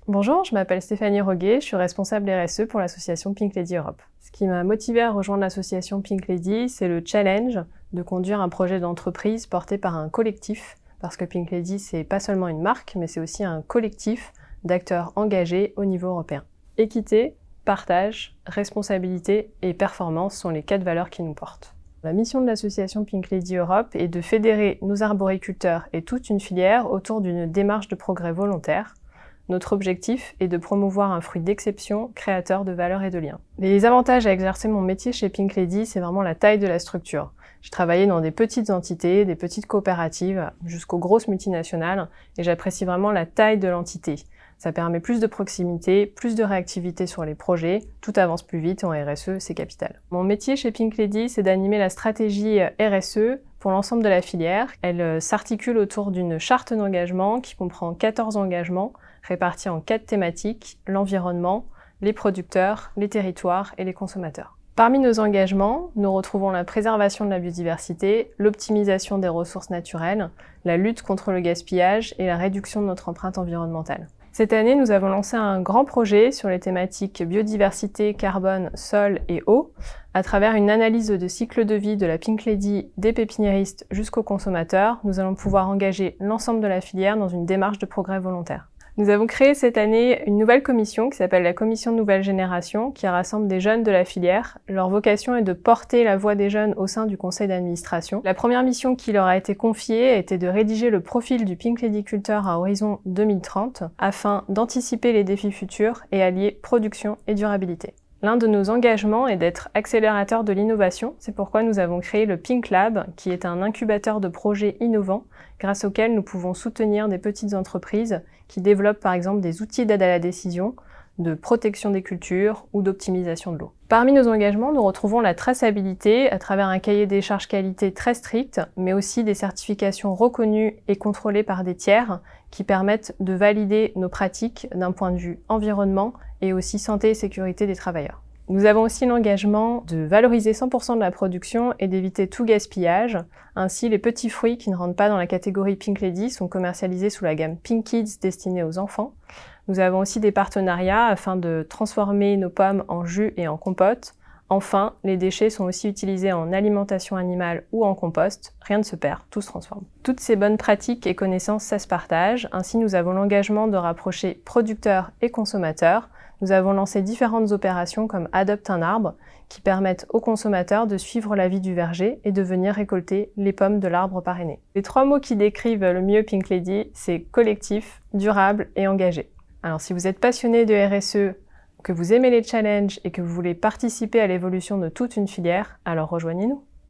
Bonjour, je m'appelle Stéphanie Roguet, je suis responsable RSE pour l'association Pink Lady Europe. Ce qui m'a motivée à rejoindre l'association Pink Lady, c'est le challenge de conduire un projet d'entreprise porté par un collectif, parce que Pink Lady, c'est pas seulement une marque, mais c'est aussi un collectif d'acteurs engagés au niveau européen. Équité, partage, responsabilité et performance sont les 4 valeurs qui nous portent. La mission de l'association Pink Lady Europe est de fédérer nos arboriculteurs et toute une filière autour d'une démarche de progrès volontaire. Notre objectif est de promouvoir un fruit d'exception, créateur de valeur et de liens. Les avantages à exercer mon métier chez Pink Lady, c'est vraiment la taille de la structure. J'ai travaillé dans des petites entités, des petites coopératives, jusqu'aux grosses multinationales, et j'apprécie vraiment la taille de l'entité. Ça permet plus de proximité, plus de réactivité sur les projets, tout avance plus vite en RSE, c'est capital. Mon métier chez Pink Lady, c'est d'animer la stratégie RSE pour l'ensemble de la filière. Elle s'articule autour d'une charte d'engagement qui comprend 14 engagements, répartis en 4 thématiques, l'environnement, les producteurs, les territoires et les consommateurs. Parmi nos engagements, nous retrouvons la préservation de la biodiversité, l'optimisation des ressources naturelles, la lutte contre le gaspillage et la réduction de notre empreinte environnementale. Cette année, nous avons lancé un grand projet sur les thématiques biodiversité, carbone, sol et eau, à travers une analyse de cycle de vie de la Pink Lady des pépiniéristes jusqu'aux consommateurs. Nous allons pouvoir engager l'ensemble de la filière dans une démarche de progrès volontaire. Nous avons créé cette année une nouvelle commission qui s'appelle la Commission Nouvelle Génération, qui rassemble des jeunes de la filière. Leur vocation est de porter la voix des jeunes au sein du conseil d'administration. La première mission qui leur a été confiée était de rédiger le profil du Pink Ladyculteur à horizon 2030, afin d'anticiper les défis futurs et allier production et durabilité. L'un de nos engagements est d'être accélérateur de l'innovation. C'est pourquoi nous avons créé le Pink Lab, qui est un incubateur de projets innovants, grâce auquel nous pouvons soutenir des petites entreprises qui développent par exemple des outils d'aide à la décision, de protection des cultures ou d'optimisation de l'eau. Parmi nos engagements, nous retrouvons la traçabilité à travers un cahier des charges qualité très strict, mais aussi des certifications reconnues et contrôlées par des tiers qui permettent de valider nos pratiques d'un point de vue environnement et aussi santé et sécurité des travailleurs. Nous avons aussi l'engagement de valoriser 100% de la production et d'éviter tout gaspillage. Ainsi, les petits fruits qui ne rentrent pas dans la catégorie Pink Lady sont commercialisés sous la gamme Pink Kids destinée aux enfants. Nous avons aussi des partenariats afin de transformer nos pommes en jus et en compote. Enfin, les déchets sont aussi utilisés en alimentation animale ou en compost. Rien ne se perd, tout se transforme. Toutes ces bonnes pratiques et connaissances, ça se partage. Ainsi, nous avons l'engagement de rapprocher producteurs et consommateurs. Nous avons lancé différentes opérations comme Adopte un arbre qui permettent aux consommateurs de suivre la vie du verger et de venir récolter les pommes de l'arbre parrainé. Les 3 mots qui décrivent le mieux Pink Lady, c'est collectif, durable et engagé. Alors si vous êtes passionné de RSE, que vous aimez les challenges et que vous voulez participer à l'évolution de toute une filière, alors rejoignez-nous.